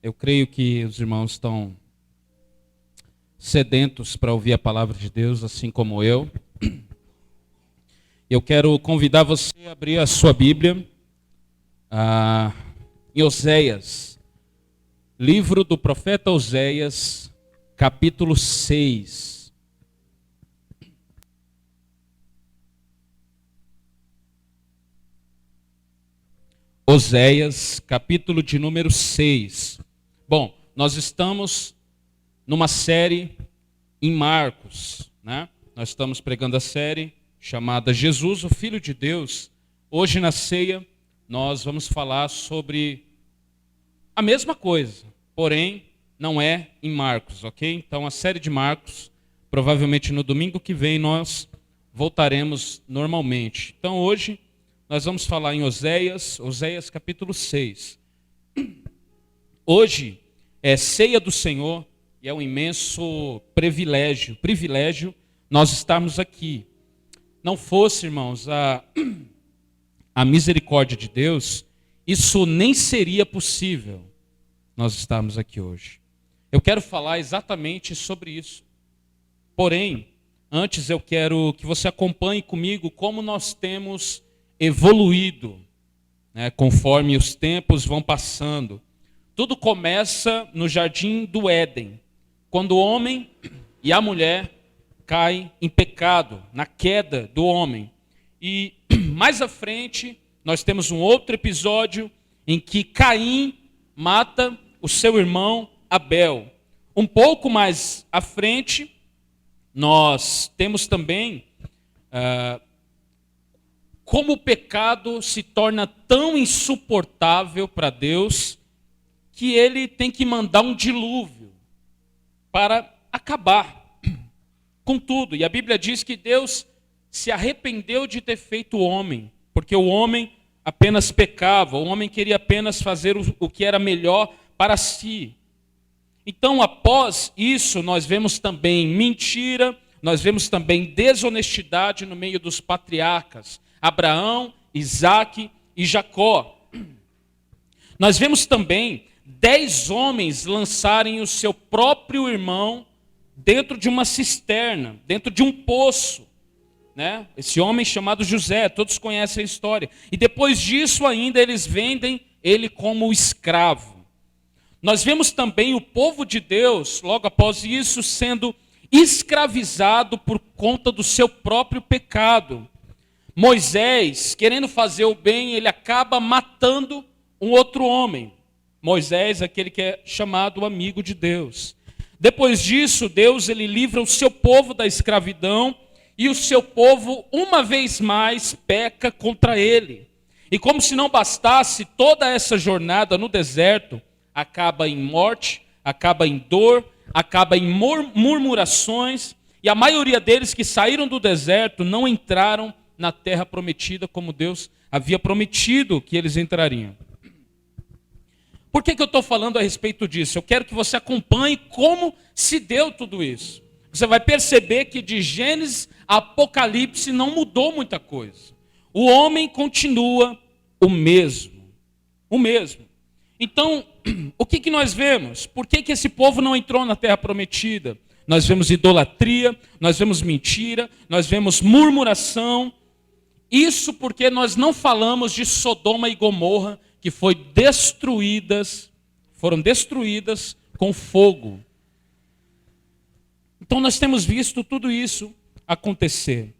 Eu creio que os irmãos estão sedentos para ouvir a palavra de Deus, assim como eu. Eu quero convidar você a abrir a sua Bíblia em Oséias, livro do profeta Oséias, capítulo 6. Oséias, capítulo de número 6. Bom, nós estamos numa série em Marcos, né? Nós estamos pregando a série chamada Jesus, o Filho de Deus. Hoje na ceia nós vamos falar sobre a mesma coisa, porém não é em Marcos, ok? Então a série de Marcos, provavelmente no domingo que vem nós voltaremos normalmente. Então hoje nós vamos falar em Oséias capítulo 6. Hoje é ceia do Senhor e é um imenso privilégio nós estarmos aqui. Não fosse, irmãos, a misericórdia de Deus, isso nem seria possível nós estarmos aqui hoje. Eu quero falar exatamente sobre isso. Porém, antes eu quero que você acompanhe comigo como nós temos evoluído, né, conforme os tempos vão passando. Tudo começa no jardim do Éden, quando o homem e a mulher caem em pecado, na queda do homem. E mais à frente, nós temos um outro episódio em que Caim mata o seu irmão Abel. Um pouco mais à frente, nós temos também como o pecado se torna tão insuportável para Deus que ele tem que mandar um dilúvio para acabar com tudo. E a Bíblia diz que Deus se arrependeu de ter feito o homem, porque o homem apenas pecava, o homem queria apenas fazer o que era melhor para si. Então, após isso, nós vemos também mentira, nós vemos também desonestidade no meio dos patriarcas, Abraão, Isaque e Jacó. Nós vemos também 10 homens lançarem o seu próprio irmão dentro de uma cisterna, dentro de um poço, né? Esse homem chamado José, todos conhecem a história. E depois disso ainda eles vendem ele como escravo. Nós vemos também o povo de Deus, logo após isso, sendo escravizado por conta do seu próprio pecado. Moisés, querendo fazer o bem, ele acaba matando um outro homem. Moisés, aquele que é chamado amigo de Deus. Depois disso, Deus ele livra o seu povo da escravidão e o seu povo, uma vez mais, peca contra ele. E como se não bastasse, toda essa jornada no deserto acaba em morte, acaba em dor, acaba em murmurações, e a maioria deles que saíram do deserto não entraram na terra prometida como Deus havia prometido que eles entrariam. Por que eu estou falando a respeito disso? Eu quero que você acompanhe como se deu tudo isso. Você vai perceber que de Gênesis a Apocalipse não mudou muita coisa. O homem continua o mesmo. O mesmo. Então, o que nós vemos? Por que esse povo não entrou na terra prometida? Nós vemos idolatria, nós vemos mentira, nós vemos murmuração. Isso porque nós não falamos de Sodoma e Gomorra, que foram destruídas com fogo. Então nós temos visto tudo isso acontecer.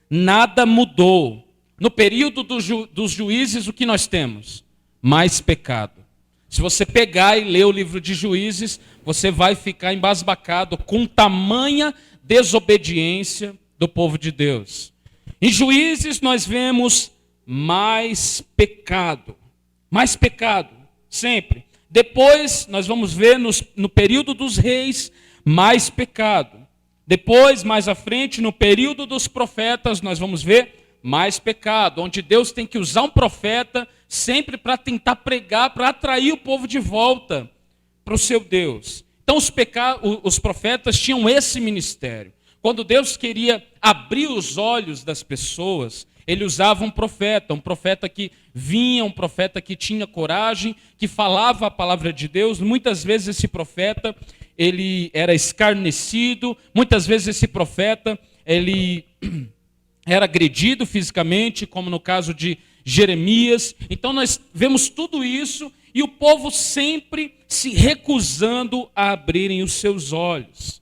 Nada mudou. No período dos juízes, o que nós temos? Mais pecado. Se você pegar e ler o livro de Juízes, você vai ficar embasbacado com tamanha desobediência do povo de Deus. Em Juízes nós vemos mais pecado, sempre. Depois nós vamos ver no período dos reis, mais pecado. Depois, mais à frente, no período dos profetas, nós vamos ver mais pecado, onde Deus tem que usar um profeta sempre para tentar pregar, para atrair o povo de volta para o seu Deus. Então os profetas tinham esse ministério. Quando Deus queria abrir os olhos das pessoas, ele usava um profeta que vinha, um profeta que tinha coragem, que falava a palavra de Deus. Muitas vezes esse profeta, ele era escarnecido, muitas vezes esse profeta, ele era agredido fisicamente, como no caso de Jeremias. Então nós vemos tudo isso e o povo sempre se recusando a abrirem os seus olhos.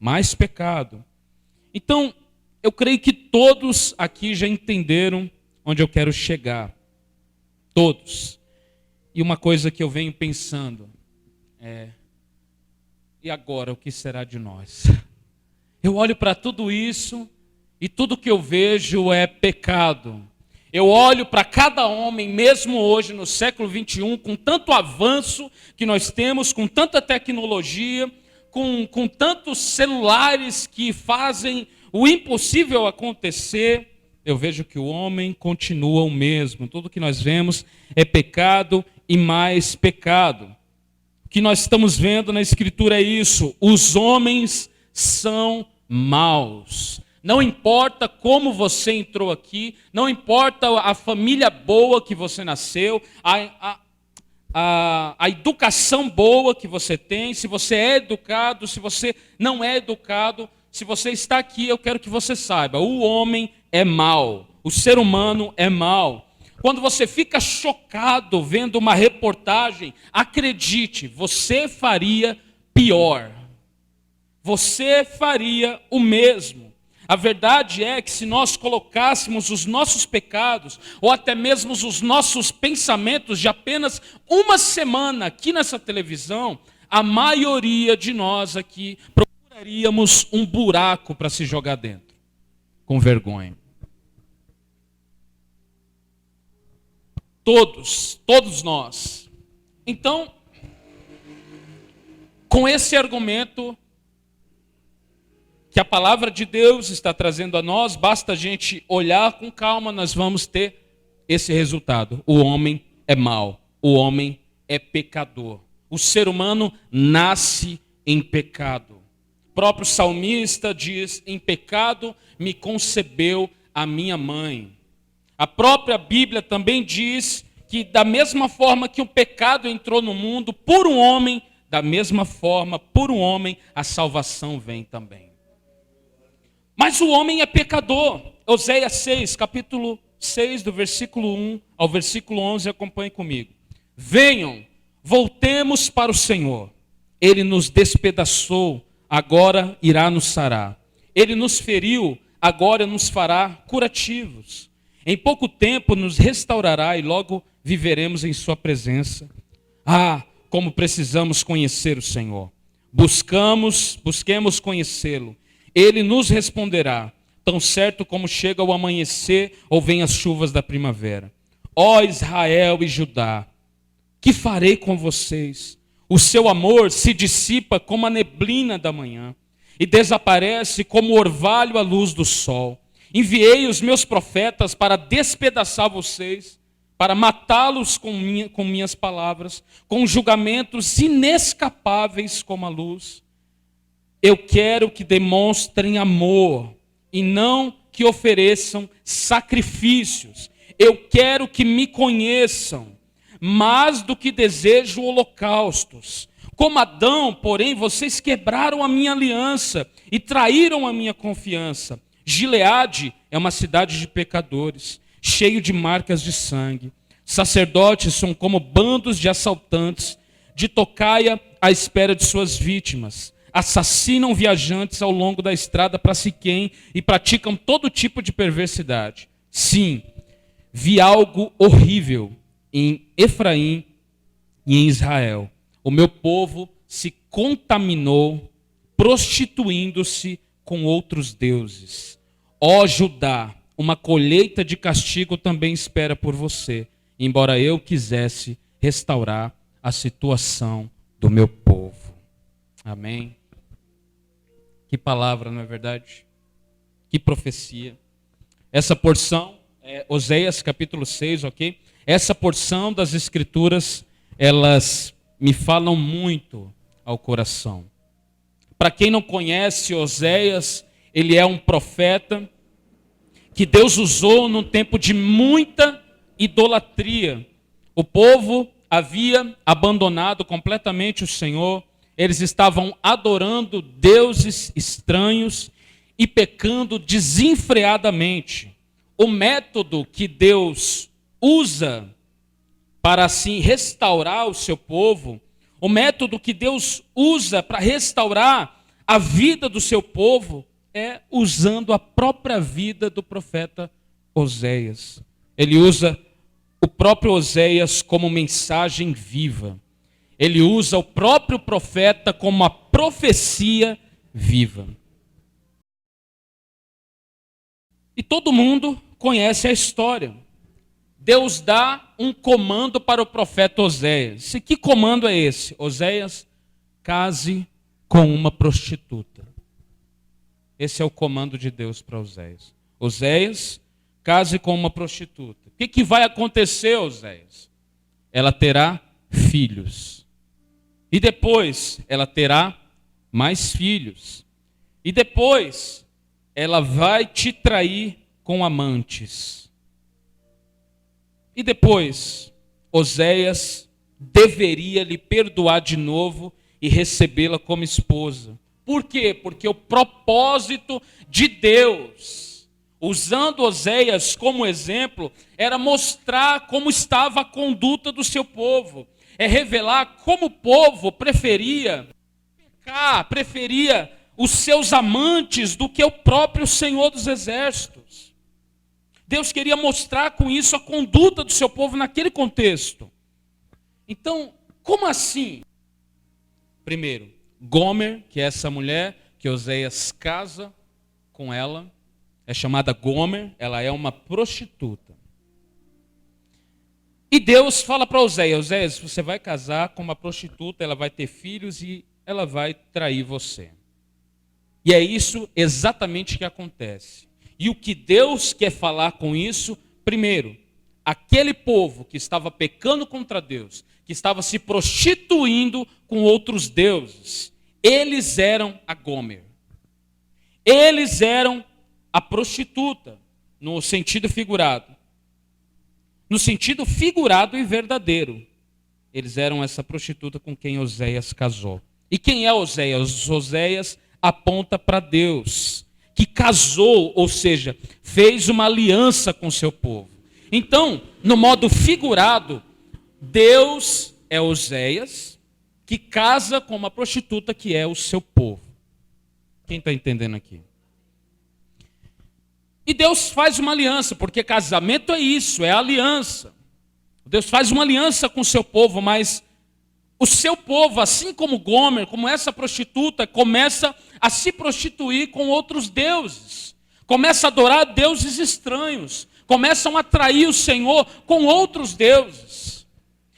Mais pecado. Então, eu creio que todos aqui já entenderam onde eu quero chegar. Todos. E uma coisa que eu venho pensando é: e agora o que será de nós? Eu olho para tudo isso e tudo que eu vejo é pecado. Eu olho para cada homem, mesmo hoje no século 21, com tanto avanço que nós temos, com tanta tecnologia, com tantos celulares que fazem o impossível acontecer, eu vejo que o homem continua o mesmo. Tudo que nós vemos é pecado e mais pecado. O que nós estamos vendo na Escritura é isso: os homens são maus. Não importa como você entrou aqui, não importa a família boa que você nasceu, a educação boa que você tem, se você é educado, se você não é educado, se você está aqui, eu quero que você saiba: o homem é mau, o ser humano é mau. Quando você fica chocado vendo uma reportagem, acredite, você faria pior. Você faria o mesmo. A verdade é que se nós colocássemos os nossos pecados, ou até mesmo os nossos pensamentos de apenas uma semana aqui nessa televisão, a maioria de nós aqui procuraríamos um buraco para se jogar dentro, com vergonha. Todos nós. Então, com esse argumento que a palavra de Deus está trazendo a nós, basta a gente olhar com calma, nós vamos ter esse resultado. O homem é mau, o homem é pecador. O ser humano nasce em pecado. O próprio salmista diz: em pecado me concebeu a minha mãe. A própria Bíblia também diz que da mesma forma que o pecado entrou no mundo por um homem, da mesma forma, por um homem, a salvação vem também. Mas o homem é pecador. Oséias 6, capítulo 6, do versículo 1 ao versículo 11, acompanhe comigo. Venham, voltemos para o Senhor. Ele nos despedaçou, agora irá nos sarar. Ele nos feriu, agora nos fará curativos. Em pouco tempo nos restaurará e logo viveremos em sua presença. Ah, como precisamos conhecer o Senhor. Busquemos conhecê-lo. Ele nos responderá, tão certo como chega o amanhecer ou vem as chuvas da primavera. Ó Israel e Judá, que farei com vocês? O seu amor se dissipa como a neblina da manhã e desaparece como o orvalho à luz do sol. Enviei os meus profetas para despedaçar vocês, para matá-los com minhas palavras, com julgamentos inescapáveis como a luz. Eu quero que demonstrem amor e não que ofereçam sacrifícios. Eu quero que me conheçam, mais do que desejo holocaustos. Como Adão, porém, vocês quebraram a minha aliança e traíram a minha confiança. Gileade é uma cidade de pecadores, cheio de marcas de sangue. Sacerdotes são como bandos de assaltantes, de tocaia à espera de suas vítimas. Assassinam viajantes ao longo da estrada para Siquém e praticam todo tipo de perversidade. Sim, vi algo horrível em Efraim e em Israel. O meu povo se contaminou, prostituindo-se com outros deuses. Ó Judá, uma colheita de castigo também espera por você, embora eu quisesse restaurar a situação do meu povo. Amém? Que palavra, não é verdade? Que profecia. Essa porção, Oséias capítulo 6, ok? Essa porção das Escrituras, elas me falam muito ao coração. Para quem não conhece Oséias, ele é um profeta que Deus usou num tempo de muita idolatria. O povo havia abandonado completamente o Senhor, eles estavam adorando deuses estranhos e pecando desenfreadamente. O método que Deus usa para assim restaurar o seu povo, o método que Deus usa para restaurar a vida do seu povo, é usando a própria vida do profeta Oséias. Ele usa o próprio Oséias como mensagem viva. Ele usa o próprio profeta como uma profecia viva. E todo mundo conhece a história. Deus dá um comando para o profeta Oséias. E que comando é esse? Oséias, case com uma prostituta. Esse é o comando de Deus para Oséias. Oséias, case com uma prostituta. O que vai acontecer, Oséias? Ela terá filhos. E depois ela terá mais filhos. E depois ela vai te trair com amantes. E depois Oséias deveria lhe perdoar de novo e recebê-la como esposa. Por quê? Porque o propósito de Deus, usando Oséias como exemplo, era mostrar como estava a conduta do seu povo. É revelar como o povo preferia pecar, preferia os seus amantes do que o próprio Senhor dos Exércitos. Deus queria mostrar com isso a conduta do seu povo naquele contexto. Então, como assim? Primeiro, Gomer, que é essa mulher que Oséias casa com ela, é chamada Gomer, ela é uma prostituta. E Deus fala para Oséias, Oséias, você vai casar com uma prostituta, ela vai ter filhos e ela vai trair você. E é isso exatamente que acontece. E o que Deus quer falar com isso? Primeiro, aquele povo que estava pecando contra Deus, que estava se prostituindo com outros deuses, eles eram a Gomer. Eles eram a prostituta, no sentido figurado. No sentido figurado e verdadeiro. Eles eram essa prostituta com quem Oséias casou. E quem é Oséias? Oséias aponta para Deus, que casou, ou seja, fez uma aliança com o seu povo. Então, no modo figurado, Deus é Oséias, que casa com uma prostituta que é o seu povo. Quem está entendendo aqui? E Deus faz uma aliança, porque casamento é isso, é aliança. Deus faz uma aliança com o seu povo, mas o seu povo, assim como Gomer, como essa prostituta, começa a se prostituir com outros deuses. Começa a adorar deuses estranhos. Começam a trair o Senhor com outros deuses.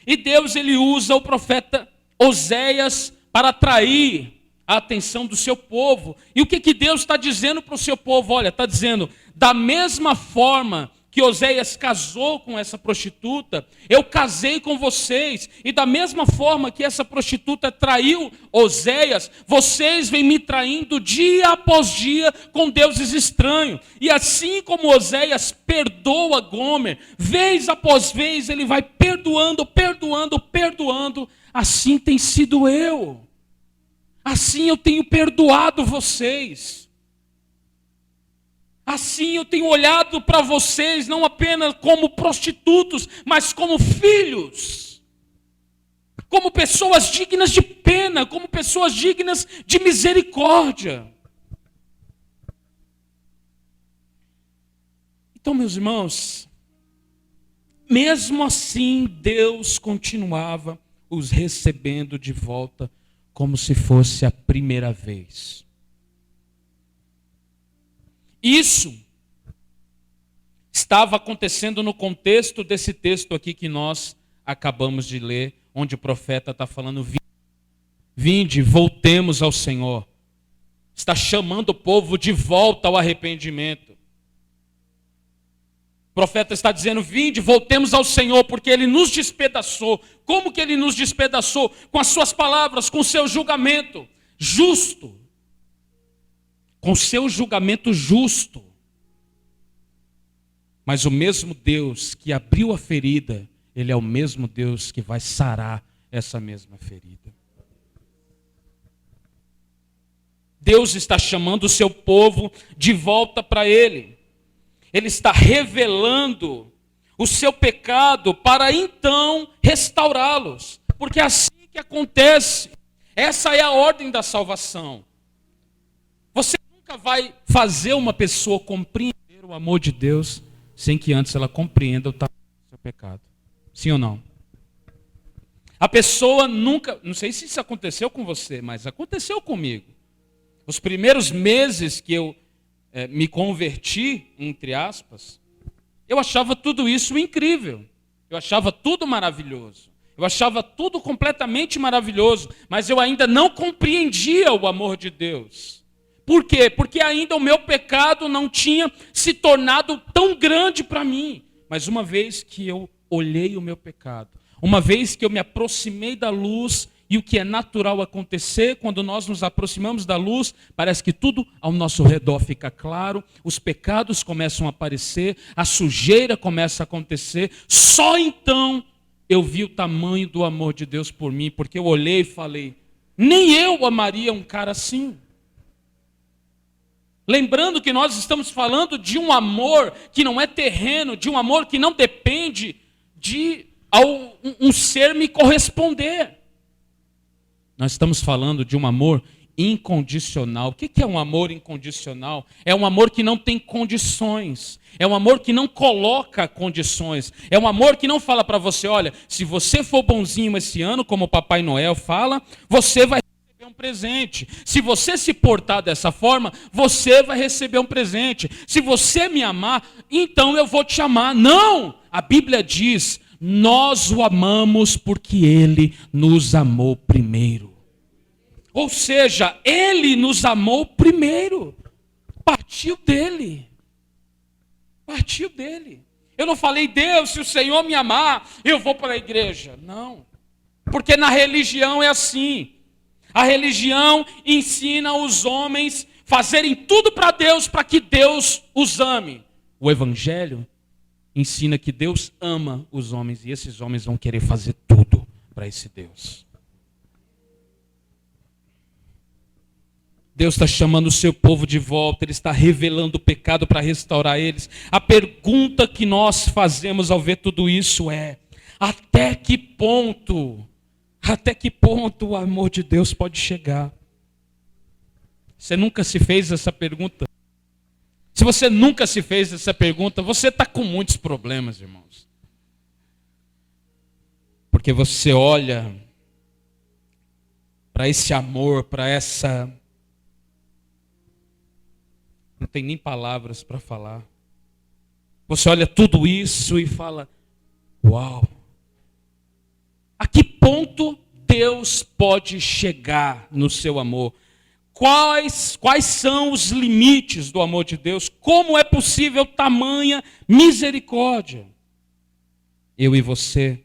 E Deus, ele usa o profeta Oséias para atrair a atenção do seu povo. E o que Deus está dizendo para o seu povo? Olha, está dizendo, da mesma forma que Oséias casou com essa prostituta, eu casei com vocês. E da mesma forma que essa prostituta traiu Oséias, vocês vêm me traindo dia após dia com deuses estranhos. E assim como Oséias perdoa Gomer, vez após vez ele vai perdoando, assim tem sido eu. Assim eu tenho perdoado vocês. Assim eu tenho olhado para vocês não apenas como prostitutos, mas como filhos. Como pessoas dignas de pena, como pessoas dignas de misericórdia. Então, meus irmãos, mesmo assim Deus continuava os recebendo de volta como se fosse a primeira vez. Isso estava acontecendo no contexto desse texto aqui que nós acabamos de ler, onde o profeta está falando, vinde, voltemos ao Senhor. Está chamando o povo de volta ao arrependimento. O profeta está dizendo, vinde, voltemos ao Senhor, porque Ele nos despedaçou. Como que Ele nos despedaçou? Com as suas palavras, com o seu julgamento justo. Com o seu julgamento justo. Mas o mesmo Deus que abriu a ferida, Ele é o mesmo Deus que vai sarar essa mesma ferida. Deus está chamando o seu povo de volta para Ele. Ele está revelando o seu pecado para então restaurá-los. Porque é assim que acontece. Essa é a ordem da salvação. Você nunca vai fazer uma pessoa compreender o amor de Deus sem que antes ela compreenda o tamanho do seu pecado. Sim ou não? A pessoa nunca, não sei se isso aconteceu com você, mas aconteceu comigo. Os primeiros meses que eu me converti, entre aspas, eu achava tudo isso incrível. Eu achava tudo maravilhoso. Eu achava tudo completamente maravilhoso, mas eu ainda não compreendia o amor de Deus. Por quê? Porque ainda o meu pecado não tinha se tornado tão grande para mim. Mas uma vez que eu olhei o meu pecado, uma vez que eu me aproximei da luz, e o que é natural acontecer quando nós nos aproximamos da luz, parece que tudo ao nosso redor fica claro, os pecados começam a aparecer, a sujeira começa a acontecer. Só então eu vi o tamanho do amor de Deus por mim, porque eu olhei e falei, nem eu amaria um cara assim. Lembrando que nós estamos falando de um amor que não é terreno, de um amor que não depende de um ser me corresponder. Nós estamos falando de um amor incondicional. O que é um amor incondicional? É um amor que não tem condições. É um amor que não coloca condições. É um amor que não fala para você, olha, se você for bonzinho esse ano, como o Papai Noel fala, você vai receber um presente. Se você se portar dessa forma, você vai receber um presente. Se você me amar, então eu vou te amar. Não! A Bíblia diz, nós o amamos porque Ele nos amou primeiro. Ou seja, Ele nos amou primeiro. Partiu dele. Partiu dele. Eu não falei, Deus, se o Senhor me amar, eu vou para a igreja. Não. Porque na religião é assim. A religião ensina os homens fazerem tudo para Deus, para que Deus os ame. O Evangelho ensina que Deus ama os homens e esses homens vão querer fazer tudo para esse Deus. Deus está chamando o seu povo de volta, Ele está revelando o pecado para restaurar eles. A pergunta que nós fazemos ao ver tudo isso é, até que ponto o amor de Deus pode chegar? Você nunca se fez essa pergunta? Se você nunca se fez essa pergunta, você está com muitos problemas, irmãos. Porque você olha para esse amor, para essa... Não tem nem palavras para falar. Você olha tudo isso e fala, uau! A que ponto Deus pode chegar no seu amor? Quais são os limites do amor de Deus? Como é possível tamanha misericórdia? Eu e você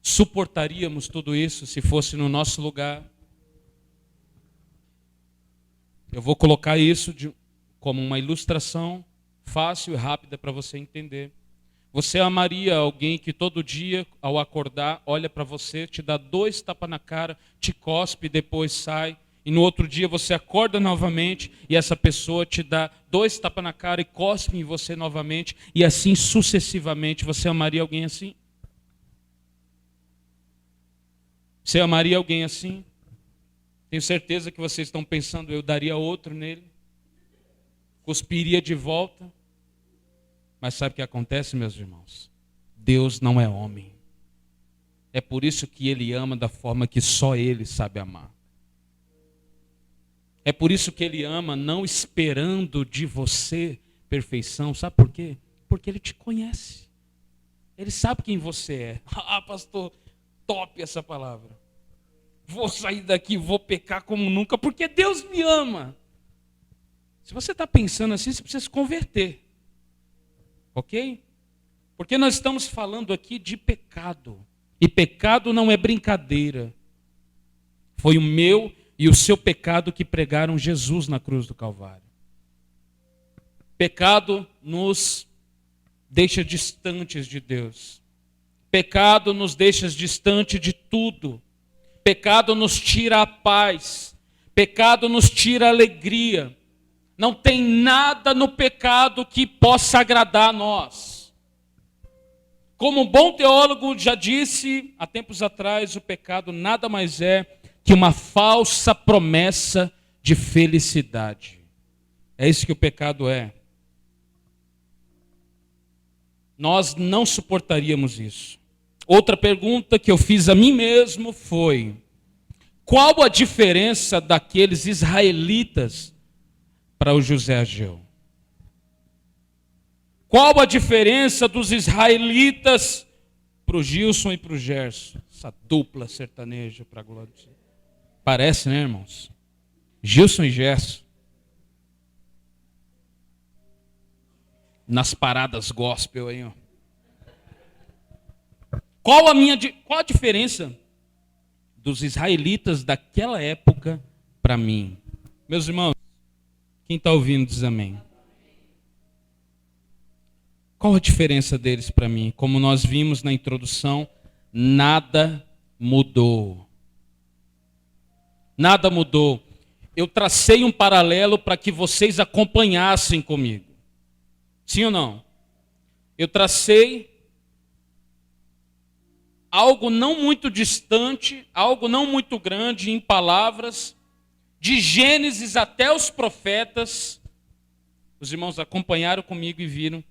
suportaríamos tudo isso se fosse no nosso lugar? Eu vou colocar isso como uma ilustração fácil e rápida para você entender. Você amaria alguém que todo dia, ao acordar, olha para você, te dá 2 tapas na cara, te cospe e depois sai, e no outro dia você acorda novamente e essa pessoa te dá 2 tapas na cara e cospe em você novamente, e assim sucessivamente? Você amaria alguém assim? Você amaria alguém assim? Tenho certeza que vocês estão pensando, eu daria outro nele. Cuspiria de volta. Mas sabe o que acontece, meus irmãos? Deus não é homem. É por isso que Ele ama da forma que só Ele sabe amar. É por isso que Ele ama não esperando de você perfeição. Sabe por quê? Porque Ele te conhece. Ele sabe quem você é. Ah, pastor, top essa palavra. Vou sair daqui, vou pecar como nunca, porque Deus me ama. Se você está pensando assim, você precisa se converter. Ok? Porque nós estamos falando aqui de pecado. E pecado não é brincadeira. Foi o meu e o seu pecado que pregaram Jesus na cruz do Calvário. Pecado nos deixa distantes de Deus. Pecado nos deixa distante de tudo. Pecado nos tira a paz. Pecado nos tira a alegria. Não tem nada no pecado que possa agradar a nós. Como um bom teólogo já disse há tempos atrás, o pecado nada mais é que uma falsa promessa de felicidade. É isso que o pecado é. Nós não suportaríamos isso. Outra pergunta que eu fiz a mim mesmo foi: qual a diferença daqueles israelitas para o José Ageu? Qual a diferença dos israelitas para o Gilson e para o Gerson? Essa dupla sertaneja para a glória de Deus. Parece, né, irmãos? Gilson e Gerson. Nas paradas gospel aí, ó. Qual a diferença dos israelitas daquela época para mim? Meus irmãos, quem está ouvindo diz amém. Qual a diferença deles para mim? Como nós vimos na introdução, nada mudou. Nada mudou. Eu tracei um paralelo para que vocês acompanhassem comigo. Sim ou não? Eu tracei algo não muito distante, algo não muito grande em palavras, de Gênesis até os profetas. Os irmãos acompanharam comigo e viram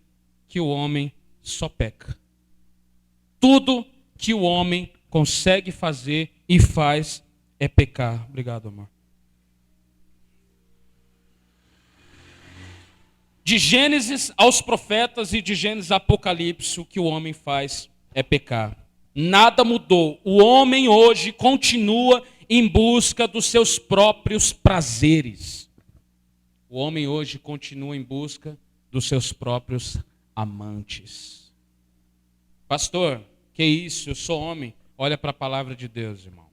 que o homem só peca. Tudo que o homem consegue fazer e faz é pecar. Obrigado, amor. De Gênesis aos profetas e de Gênesis a Apocalipse, o que o homem faz é pecar. Nada mudou. O homem hoje continua em busca dos seus próprios prazeres. O homem hoje continua em busca dos seus próprios amantes. Pastor, que isso? Eu sou homem. Olha para a palavra de Deus, irmão.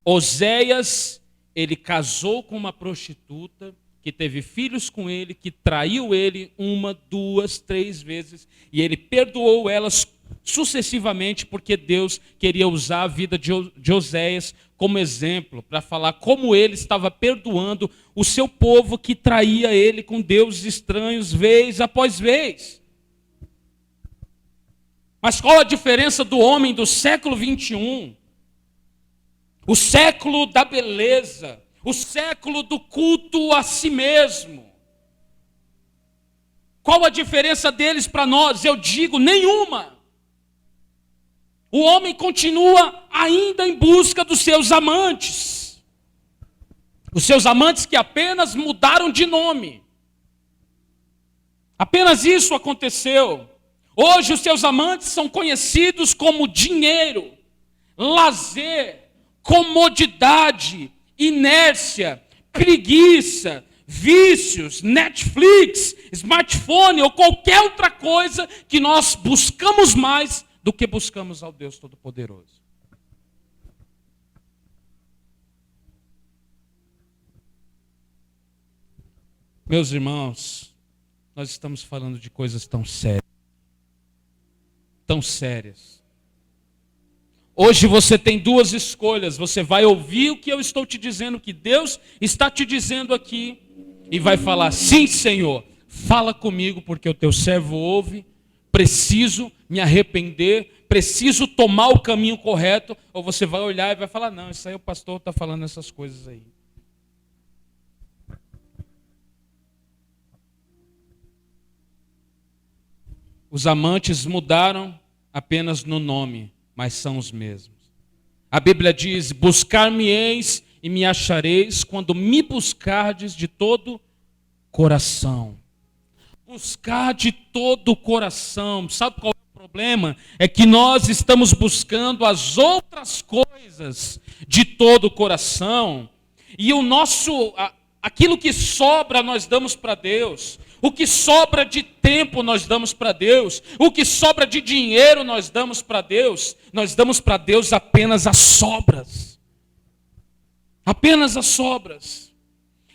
Oséias, ele casou com uma prostituta, que teve filhos com ele, que traiu ele 1, 2, 3 vezes, e ele perdoou elas sucessivamente, porque Deus queria usar a vida de Oséias como exemplo, para falar como ele estava perdoando o seu povo que traía ele com deuses estranhos, vez após vez. Mas qual a diferença do homem do século 21? O século da beleza, o século do culto a si mesmo. Qual a diferença deles para nós? Eu digo, nenhuma. O homem continua ainda em busca dos seus amantes. Os seus amantes que apenas mudaram de nome. Apenas isso aconteceu. Hoje os seus amantes são conhecidos como dinheiro, lazer, comodidade, inércia, preguiça, vícios, Netflix, smartphone ou qualquer outra coisa que nós buscamos mais do que buscamos ao Deus Todo-Poderoso. Meus irmãos, nós estamos falando de coisas tão sérias. Tão sérias. Hoje você tem duas escolhas. Você vai ouvir o que eu estou te dizendo, que Deus está te dizendo aqui, e vai falar: sim, Senhor, fala comigo, porque o teu servo ouve, preciso me arrepender, preciso tomar o caminho correto. Ou você vai olhar e vai falar: não, isso aí o pastor está falando essas coisas aí. Os amantes mudaram apenas no nome, mas são os mesmos. A Bíblia diz: buscar-me-eis e me achareis quando me buscardes de todo coração. Buscar de todo o coração. Sabe qual é o problema? É que nós estamos buscando as outras coisas de todo o coração, e aquilo que sobra nós damos para Deus. O que sobra de tempo nós damos para Deus. O que sobra de dinheiro nós damos para Deus. Nós damos para Deus apenas as sobras. Apenas as sobras.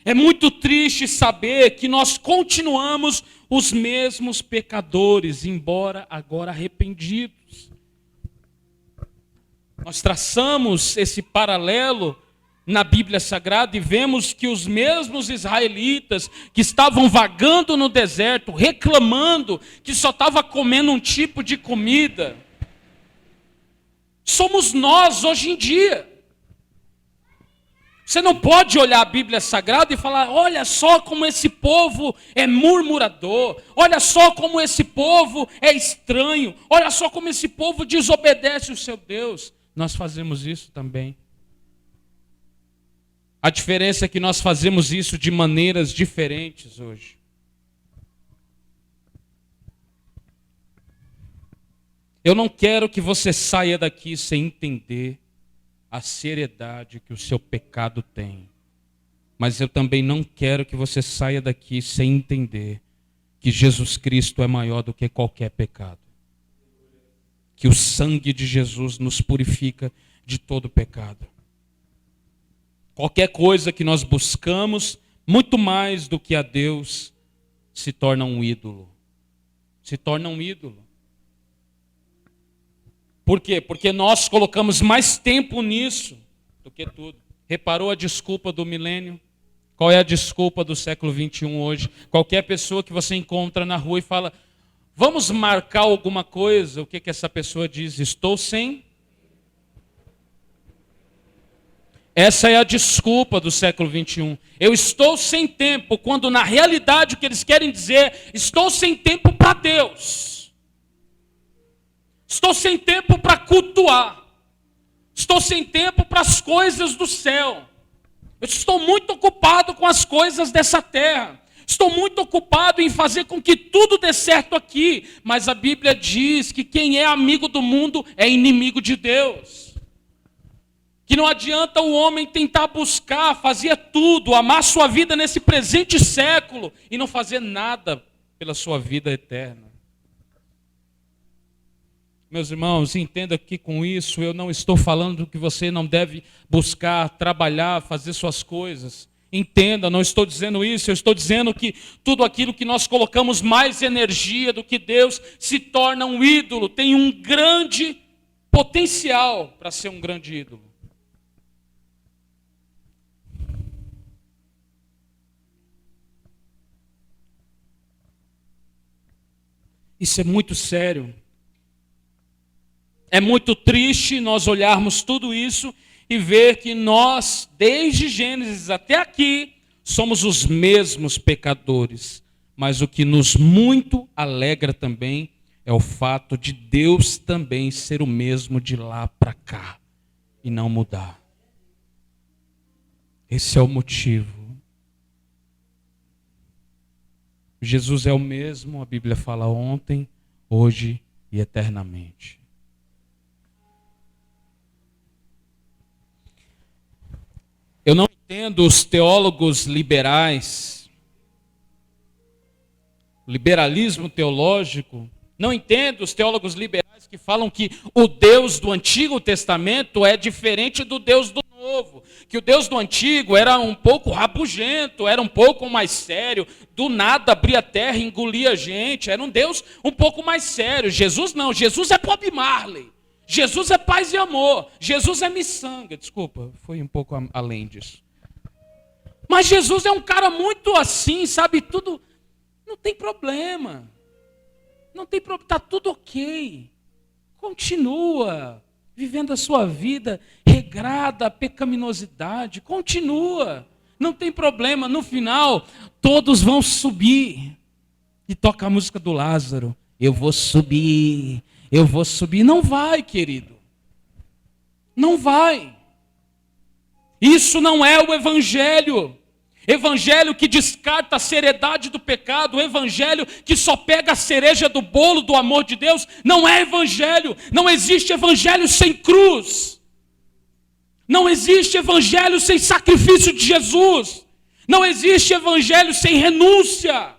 É muito triste saber que nós continuamos os mesmos pecadores, embora agora arrependidos. Nós traçamos esse paralelo na Bíblia Sagrada e vemos que os mesmos israelitas que estavam vagando no deserto, reclamando que só estava comendo um tipo de comida, somos nós hoje em dia. Você não pode olhar a Bíblia Sagrada e falar: olha só como esse povo é murmurador, olha só como esse povo é estranho, olha só como esse povo desobedece o seu Deus. Nós fazemos isso também. A diferença é que nós fazemos isso de maneiras diferentes hoje. Eu não quero que você saia daqui sem entender a seriedade que o seu pecado tem. Mas eu também não quero que você saia daqui sem entender que Jesus Cristo é maior do que qualquer pecado. Que o sangue de Jesus nos purifica de todo pecado. Qualquer coisa que nós buscamos, muito mais do que a Deus, se torna um ídolo. Se torna um ídolo. Por quê? Porque nós colocamos mais tempo nisso do que tudo. Reparou a desculpa do milênio? Qual é a desculpa do século 21 hoje? Qualquer pessoa que você encontra na rua e fala: vamos marcar alguma coisa, o que essa pessoa diz? Estou sem. Essa é a desculpa do século 21. Eu estou sem tempo, quando na realidade o que eles querem dizer: estou sem tempo para Deus. Estou sem tempo para cultuar. Estou sem tempo para as coisas do céu. Eu estou muito ocupado com as coisas dessa terra. Estou muito ocupado em fazer com que tudo dê certo aqui. Mas a Bíblia diz que quem é amigo do mundo é inimigo de Deus. Que não adianta o homem tentar buscar, fazer tudo, amar sua vida nesse presente século e não fazer nada pela sua vida eterna. Meus irmãos, entenda que com isso eu não estou falando que você não deve buscar, trabalhar, fazer suas coisas. Entenda, não estou dizendo isso, eu estou dizendo que tudo aquilo que nós colocamos mais energia do que Deus se torna um ídolo, tem um grande potencial para ser um grande ídolo. Isso é muito sério. É muito triste nós olharmos tudo isso e ver que nós, desde Gênesis até aqui, somos os mesmos pecadores. Mas o que nos muito alegra também é o fato de Deus também ser o mesmo de lá para cá e não mudar. Esse é o motivo. Jesus é o mesmo, a Bíblia fala, ontem, hoje e eternamente. Eu não entendo os teólogos liberais, liberalismo teológico, não entendo os teólogos liberais que falam que o Deus do Antigo Testamento é diferente do Deus do Novo, que o Deus do Antigo era um pouco rabugento, era um pouco mais sério, do nada abria a terra e engolia a gente, era um Deus um pouco mais sério. Jesus não, Jesus é Bob Marley. Jesus é paz e amor. Jesus é miçanga. Desculpa, foi um pouco além disso. Mas Jesus é um cara muito assim, sabe? Tudo. Não tem problema. Não tem problema. Está tudo ok. Continua vivendo a sua vida regrada à pecaminosidade. Continua. Não tem problema. No final, todos vão subir. E toca a música do Lázaro. Eu vou subir. Eu vou subir. Não vai, querido. Não vai. Isso não é o evangelho. Evangelho que descarta a seriedade do pecado. O evangelho que só pega a cereja do bolo do amor de Deus. Não é evangelho. Não existe evangelho sem cruz. Não existe evangelho sem sacrifício de Jesus. Não existe evangelho sem renúncia.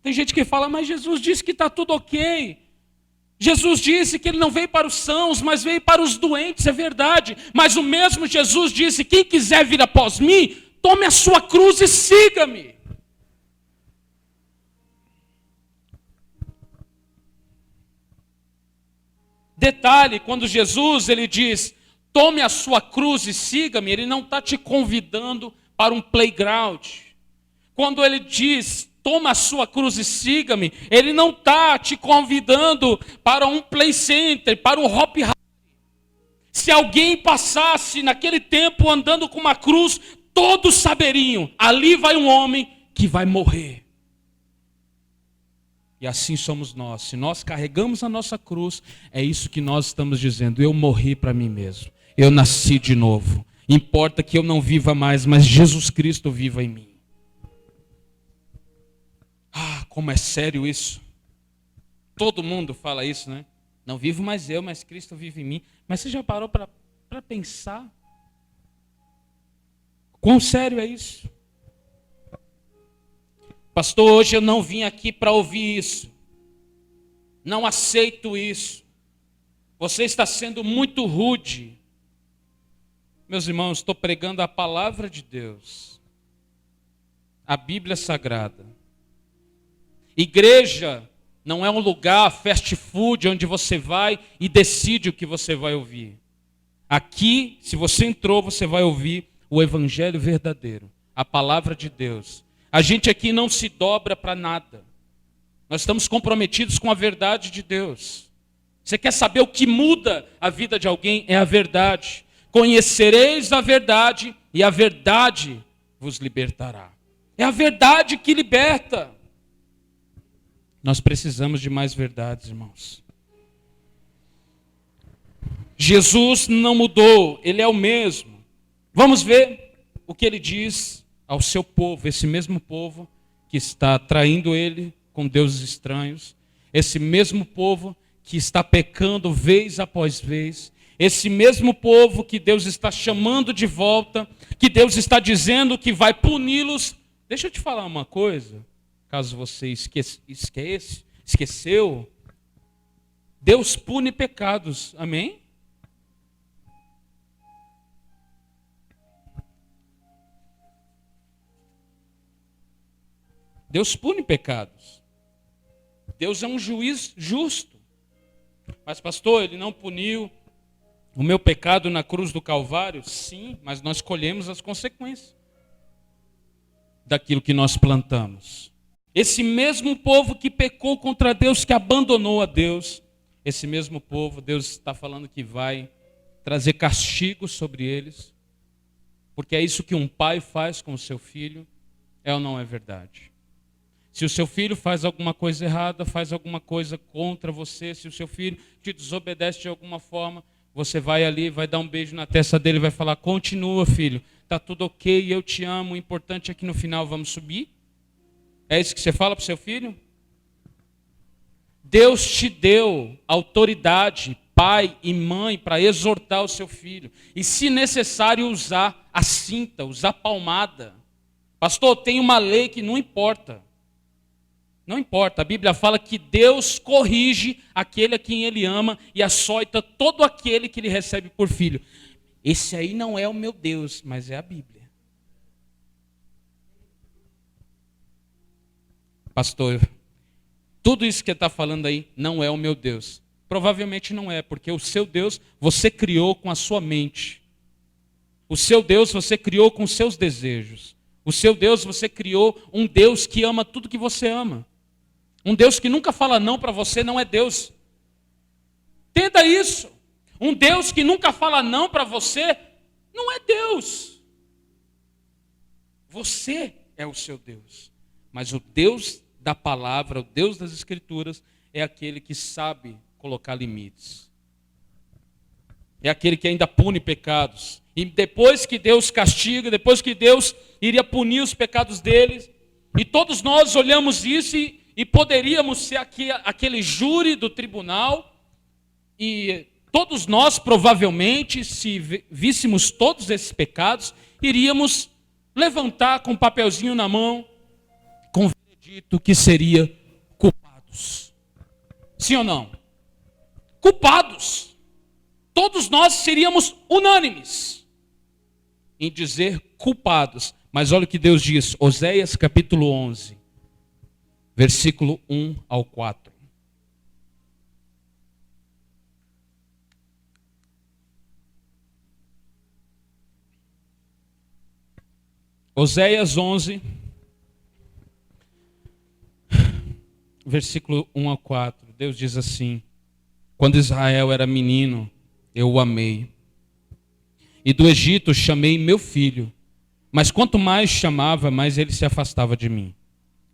Tem gente que fala, mas Jesus disse que está tudo ok. Jesus disse que ele não veio para os sãos, mas veio para os doentes, é verdade. Mas o mesmo Jesus disse, quem quiser vir após mim, tome a sua cruz e siga-me. Detalhe, quando Jesus ele diz, tome a sua cruz e siga-me, ele não está te convidando para um playground. Quando ele diz, toma a sua cruz e siga-me, ele não está te convidando para um play center, para um hop hari. Se alguém passasse naquele tempo andando com uma cruz, todos saberiam, ali vai um homem que vai morrer. E assim somos nós. Se nós carregamos a nossa cruz, é isso que nós estamos dizendo. Eu morri para mim mesmo. Eu nasci de novo. Importa que eu não viva mais, mas Jesus Cristo viva em mim. Ah, como é sério isso. Todo mundo fala isso, né? Não vivo mais eu, mas Cristo vive em mim. Mas você já parou para pensar? Quão sério é isso? Pastor, hoje eu não vim aqui para ouvir isso. Não aceito isso. Você está sendo muito rude. Meus irmãos, estou pregando a palavra de Deus. A Bíblia Sagrada. Igreja não é um lugar fast food onde você vai e decide o que você vai ouvir. Aqui, se você entrou, você vai ouvir o evangelho verdadeiro, a palavra de Deus. A gente aqui não se dobra para nada. Nós estamos comprometidos com a verdade de Deus. Você quer saber o que muda a vida de alguém? É a verdade. Conhecereis a verdade e a verdade vos libertará. É a verdade que liberta. Nós precisamos de mais verdades, irmãos. Jesus não mudou, ele é o mesmo. Vamos ver o que ele diz ao seu povo, esse mesmo povo que está traindo ele com deuses estranhos, esse mesmo povo que está pecando vez após vez, esse mesmo povo que Deus está chamando de volta, que Deus está dizendo que vai puni-los. Deixa eu te falar uma coisa, caso você esqueceu, Deus pune pecados, amém? Deus pune pecados. Deus é um juiz justo. Mas pastor, ele não puniu o meu pecado na cruz do Calvário? Sim, mas nós colhemos as consequências daquilo que nós plantamos. Esse mesmo povo que pecou contra Deus, que abandonou a Deus, esse mesmo povo, Deus está falando que vai trazer castigo sobre eles, porque é isso que um pai faz com o seu filho, é ou não é verdade? Se o seu filho faz alguma coisa errada, faz alguma coisa contra você, se o seu filho te desobedece de alguma forma, você vai ali, vai dar um beijo na testa dele e vai falar, continua filho, está tudo ok, eu te amo, o importante é que no final vamos subir. É isso que você fala para o seu filho? Deus te deu autoridade, pai e mãe, para exortar o seu filho. E se necessário usar a cinta, usar a palmada. Pastor, tem uma lei que não importa. Não importa, a Bíblia fala que Deus corrige aquele a quem Ele ama e açoita todo aquele que Ele recebe por filho. Esse aí não é o meu Deus, mas é a Bíblia. Pastor, tudo isso que ele está falando aí não é o meu Deus. Provavelmente não é, porque o seu Deus você criou com a sua mente. O seu Deus você criou com os seus desejos. O seu Deus você criou um Deus que ama tudo que você ama. Um Deus que nunca fala não para você não é Deus. Entenda isso. Um Deus que nunca fala não para você não é Deus. Você é o seu Deus. Mas o Deus da palavra, o Deus das Escrituras, é aquele que sabe colocar limites. É aquele que ainda pune pecados. E depois que Deus castiga, depois que Deus iria punir os pecados deles, e todos nós olhamos isso e poderíamos ser aquele júri do tribunal, e todos nós provavelmente, se víssemos todos esses pecados, iríamos levantar com um papelzinho na mão, com o veredito que seria culpados. Sim ou não? Culpados. Todos nós seríamos unânimes em dizer culpados. Mas olha o que Deus diz, Oséias capítulo 11, versículo 1 ao 4. Oséias 11, versículo 1 a 4. Deus diz assim: quando Israel era menino, eu o amei. E do Egito chamei meu filho. Mas quanto mais chamava, mais ele se afastava de mim.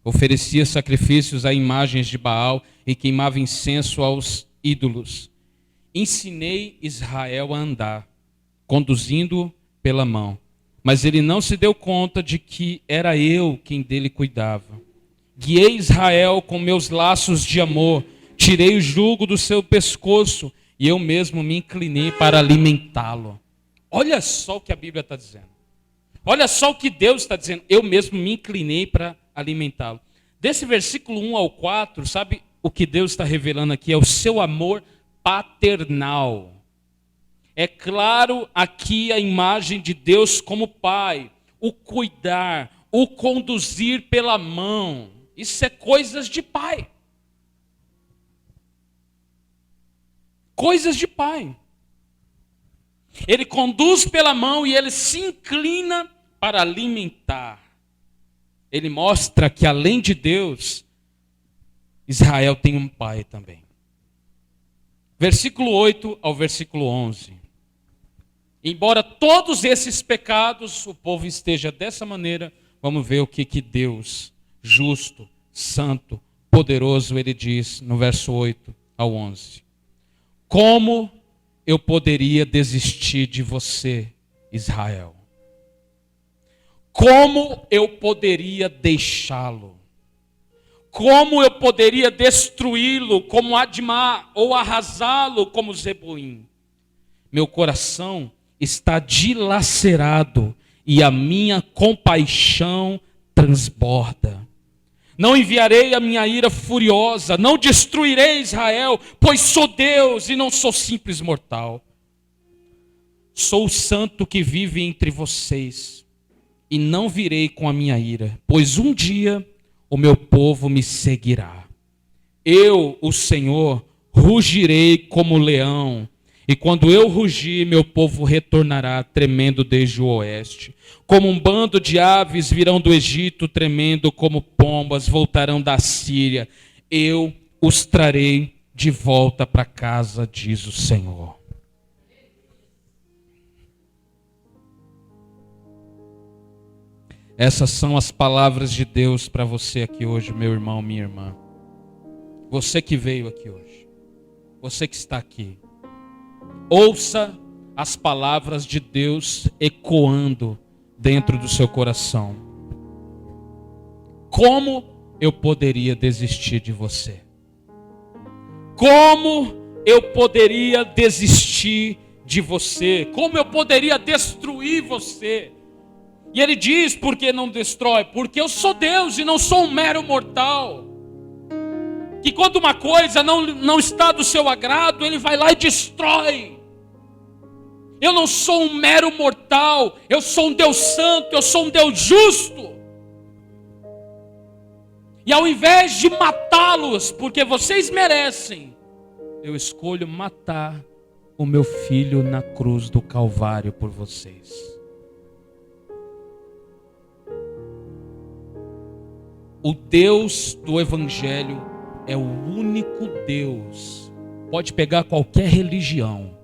Oferecia sacrifícios a imagens de Baal e queimava incenso aos ídolos. Ensinei Israel a andar, conduzindo-o pela mão. Mas ele não se deu conta de que era eu quem dele cuidava. Guiei Israel com meus laços de amor, tirei o jugo do seu pescoço e eu mesmo me inclinei para alimentá-lo. Olha só o que a Bíblia está dizendo. Olha só o que Deus está dizendo. Eu mesmo me inclinei para alimentá-lo. Desse versículo 1 ao 4, sabe o que Deus está revelando aqui? É o seu amor paternal. É claro aqui a imagem de Deus como pai, o cuidar, o conduzir pela mão. Isso é coisas de pai. Coisas de pai. Ele conduz pela mão e ele se inclina para alimentar. Ele mostra que além de Deus, Israel tem um pai também. Versículo 8 ao versículo 11. Embora todos esses pecados o povo esteja dessa maneira, vamos ver o que Deus, justo, santo, poderoso, ele diz no verso 8 ao 11. Como eu poderia desistir de você, Israel? Como eu poderia deixá-lo? Como eu poderia destruí-lo como Admá ou arrasá-lo como Zeboim? Meu coração está dilacerado e a minha compaixão transborda. Não enviarei a minha ira furiosa, não destruirei Israel, pois sou Deus e não sou simples mortal. Sou o santo que vive entre vocês e não virei com a minha ira, pois um dia o meu povo me seguirá. Eu, o Senhor, rugirei como leão, e quando eu rugir, meu povo retornará tremendo desde o oeste. Como um bando de aves virão do Egito, tremendo como pombas, voltarão da Síria. Eu os trarei de volta para casa, diz o Senhor. Essas são as palavras de Deus para você aqui hoje, meu irmão, minha irmã. Você que veio aqui hoje. Você que está aqui. Ouça as palavras de Deus ecoando dentro do seu coração. Como eu poderia desistir de você? Como eu poderia desistir de você? Como eu poderia destruir você? E ele diz, por que não destrói? Porque eu sou Deus e não sou um mero mortal. Que quando uma coisa não está do seu agrado, ele vai lá e destrói. Eu não sou um mero mortal, eu sou um Deus santo, eu sou um Deus justo. E ao invés de matá-los, porque vocês merecem, eu escolho matar o meu filho na cruz do Calvário por vocês. O Deus do Evangelho é o único Deus. Pode pegar qualquer religião.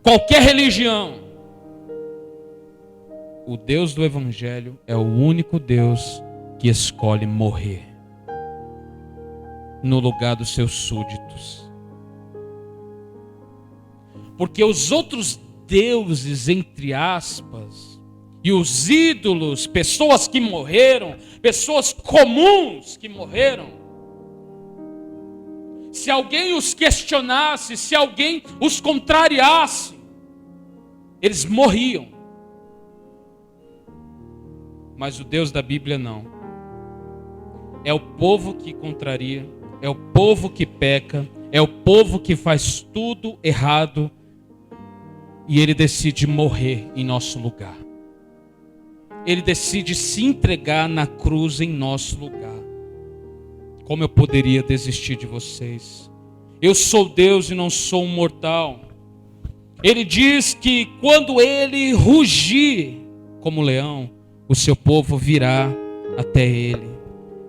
Qualquer religião. O Deus do Evangelho é o único Deus que escolhe morrer no lugar dos seus súditos. Porque os outros deuses, entre aspas, e os ídolos, pessoas que morreram, pessoas comuns que morreram, se alguém os questionasse, se alguém os contrariasse, eles morriam. Mas o Deus da Bíblia não. É o povo que contraria, é o povo que peca, é o povo que faz tudo errado, e ele decide morrer em nosso lugar. Ele decide se entregar na cruz em nosso lugar. Como eu poderia desistir de vocês? Eu sou Deus e não sou um mortal. Ele diz que quando ele rugir como leão, o seu povo virá até ele.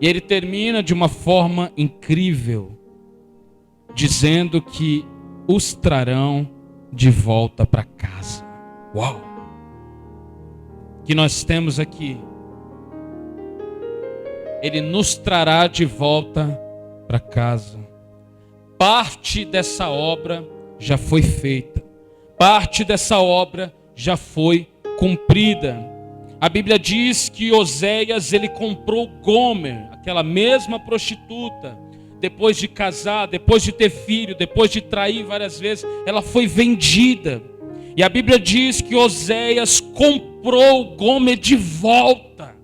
E ele termina de uma forma incrível, dizendo que os trarão de volta para casa. Uau! Que nós temos aqui. Ele nos trará de volta para casa. Parte dessa obra já foi feita. Parte dessa obra já foi cumprida. A Bíblia diz que Oséias, ele comprou Gomer, aquela mesma prostituta. Depois de casar, depois de ter filho, depois de trair várias vezes, ela foi vendida. E a Bíblia diz que Oséias comprou Gomer de volta.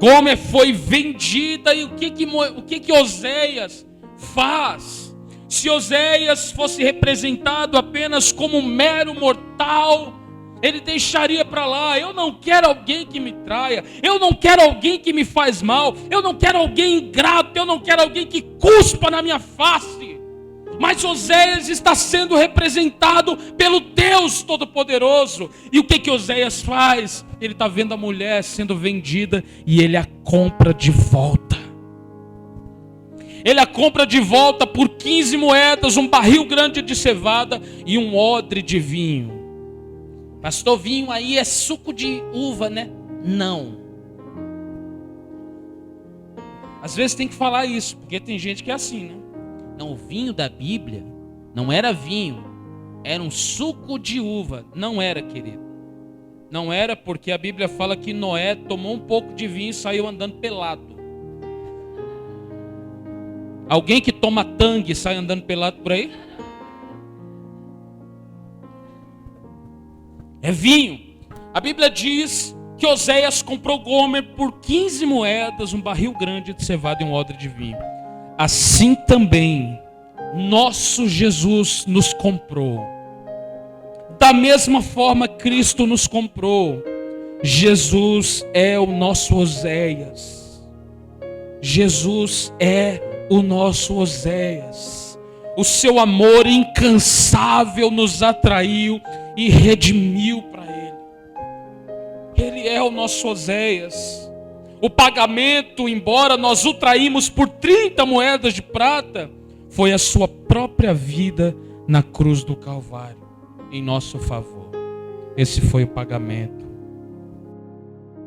Gomer foi vendida, e o que Oséias faz? Se Oséias fosse representado apenas como um mero mortal, ele deixaria para lá. Eu não quero alguém que me traia, eu não quero alguém que me faz mal, eu não quero alguém ingrato, eu não quero alguém que cuspa na minha face. Mas Oséias está sendo representado pelo Deus Todo-Poderoso. E o que Oséias faz? Ele está vendo a mulher sendo vendida e ele a compra de volta. Ele a compra de volta por 15 moedas, um barril grande de cevada e um odre de vinho. Pastor, vinho aí é suco de uva, né? Não. Às vezes tem que falar isso, porque tem gente que é assim, né? Não, o vinho da Bíblia não era vinho, era um suco de uva. Não era, querido. Não era, porque a Bíblia fala que Noé tomou um pouco de vinho e saiu andando pelado. Alguém que toma tangue e sai andando pelado por aí? É vinho. A Bíblia diz que Oséias comprou Gomer por 15 moedas, um barril grande de cevada e um odre de vinho. Assim também, nosso Jesus nos comprou. Da mesma forma, Cristo nos comprou. Jesus é o nosso Oséias. Jesus é o nosso Oséias. O seu amor incansável nos atraiu e redimiu para Ele. Ele é o nosso Oséias. O pagamento, embora nós o traímos por 30 moedas de prata, foi a sua própria vida na cruz do Calvário, em nosso favor. Esse foi o pagamento.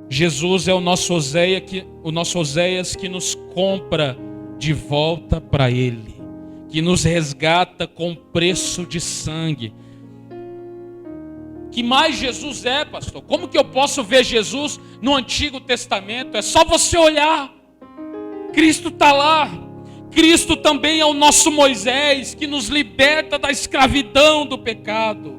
Jesus é o nosso Oséias que nos compra de volta para Ele, que nos resgata com preço de sangue. Que mais Jesus é, pastor? Como que eu posso ver Jesus no Antigo Testamento? É só você olhar. Cristo está lá. Cristo também é o nosso Moisés, que nos liberta da escravidão do pecado.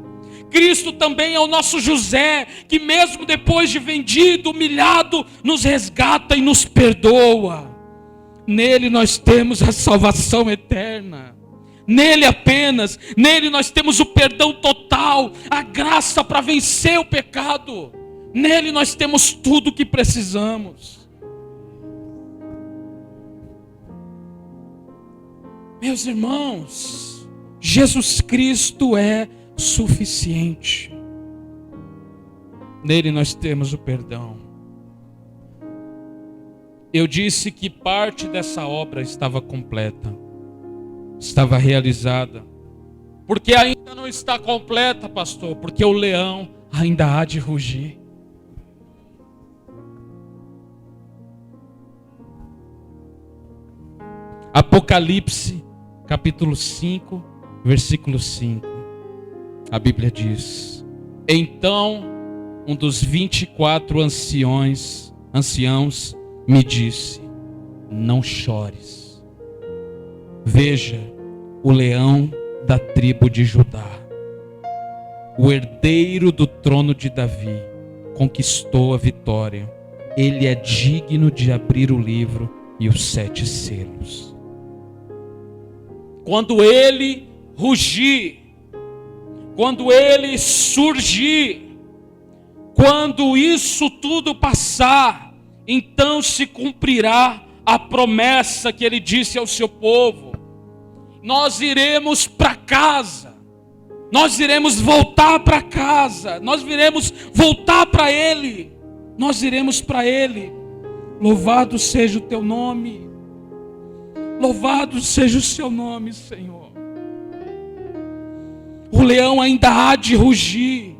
Cristo também é o nosso José, que mesmo depois de vendido, humilhado, nos resgata e nos perdoa. Nele nós temos a salvação eterna. Nele apenas, nele nós temos o perdão total, a graça para vencer o pecado. Nele nós temos tudo o que precisamos. Meus irmãos, Jesus Cristo é suficiente. Nele nós temos o perdão. Eu disse que parte dessa obra estava completa, estava realizada. Porque ainda não está completa, pastor? Porque o leão ainda há de rugir. Apocalipse, capítulo 5, versículo 5. A Bíblia diz: então um dos 24 anciãos me disse: não chores. Veja, o leão da tribo de Judá, o herdeiro do trono de Davi, conquistou a vitória. Ele é digno de abrir o livro e os 7 selos. Quando ele rugir, quando ele surgir, quando isso tudo passar, então se cumprirá a promessa que ele disse ao seu povo. Nós iremos para casa, nós iremos voltar para casa, nós iremos voltar para Ele. nós iremos para Ele. Louvado seja o teu nome. Louvado seja o seu nome, Senhor. O leão ainda há de rugir.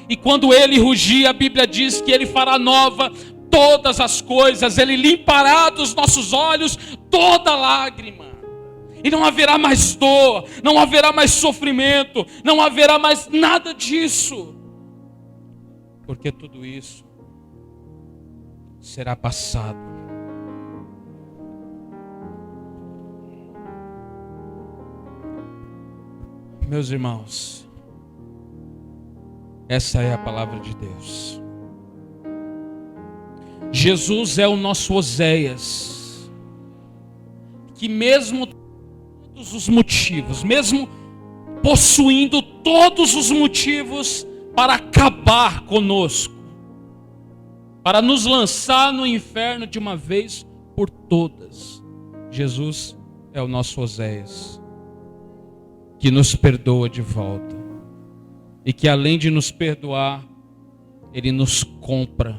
E quando ele rugir, a Bíblia diz que ele fará nova todas as coisas. Ele limpará dos nossos olhos toda lágrima. E não haverá mais dor, não haverá mais sofrimento, não haverá mais nada disso. Porque tudo isso será passado. Meus irmãos, essa é a palavra de Deus. Jesus é o nosso Oséias, que mesmo todos os motivos, mesmo possuindo todos os motivos para acabar conosco, para nos lançar no inferno de uma vez por todas, Jesus é o nosso Oséias, que nos perdoa de volta, e que além de nos perdoar, Ele nos compra.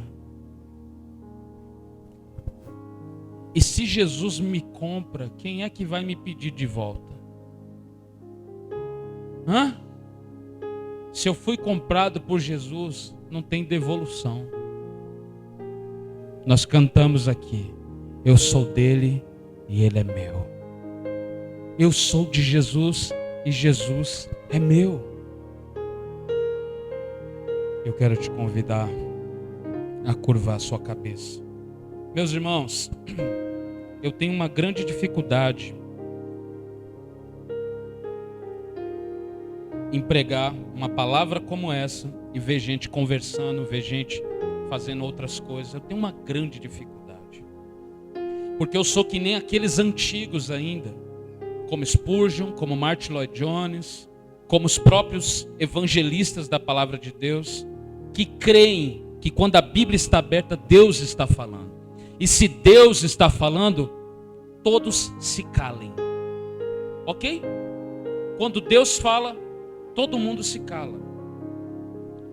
E se Jesus me compra, quem é que vai me pedir de volta? Se eu fui comprado por Jesus, não tem devolução. Nós cantamos aqui: eu sou dele e ele é meu. Eu sou de Jesus e Jesus é meu. Eu quero te convidar a curvar a sua cabeça. Meus irmãos, eu tenho uma grande dificuldade em pregar uma palavra como essa e ver gente conversando, ver gente fazendo outras coisas. Eu tenho uma grande dificuldade, porque eu sou que nem aqueles antigos ainda, como Spurgeon, como Martin Lloyd Jones, como os próprios evangelistas da palavra de Deus, que creem que quando a Bíblia está aberta, Deus está falando. E se Deus está falando, todos se calem. Ok? Quando Deus fala, todo mundo se cala.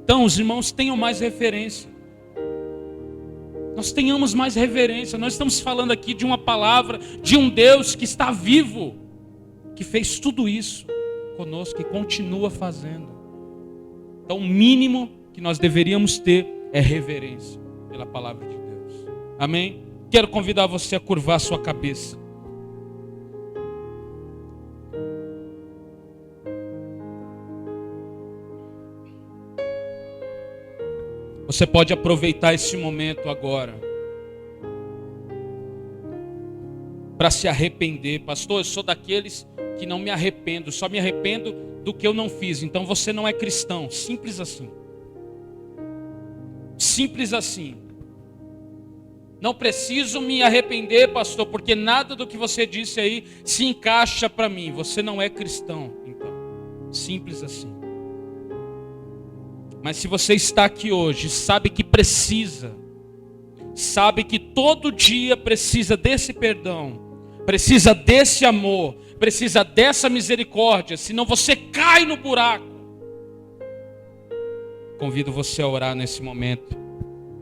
Então, os irmãos, tenham mais referência. Nós tenhamos mais reverência. Nós estamos falando aqui de uma palavra, de um Deus que está vivo, que fez tudo isso conosco e continua fazendo. Então, o mínimo que nós deveríamos ter é reverência pela palavra de Deus. Amém? Quero convidar você a curvar a sua cabeça. Você pode aproveitar esse momento agora para se arrepender. Pastor, eu sou daqueles que não me arrependo, só me arrependo do que eu não fiz. Então você não é cristão. Simples assim. Simples assim. Não preciso me arrepender, pastor, porque nada do que você disse aí se encaixa para mim. Você não é cristão, então. Simples assim. Mas se você está aqui hoje, sabe que precisa, sabe que todo dia precisa desse perdão, precisa desse amor, precisa dessa misericórdia, senão você cai no buraco. Convido você a orar nesse momento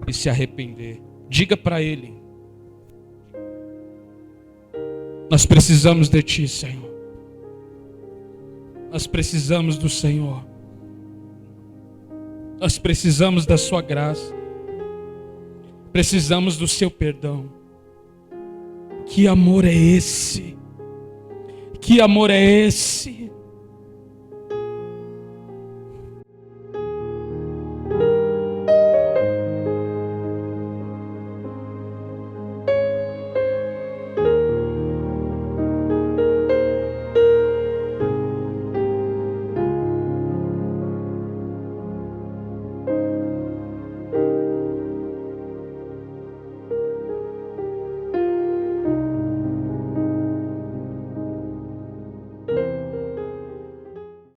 e se arrepender. Diga para Ele: nós precisamos de Ti, Senhor. Nós precisamos do Senhor. Nós precisamos da sua graça. Precisamos do seu perdão. Que amor é esse? Que amor é esse?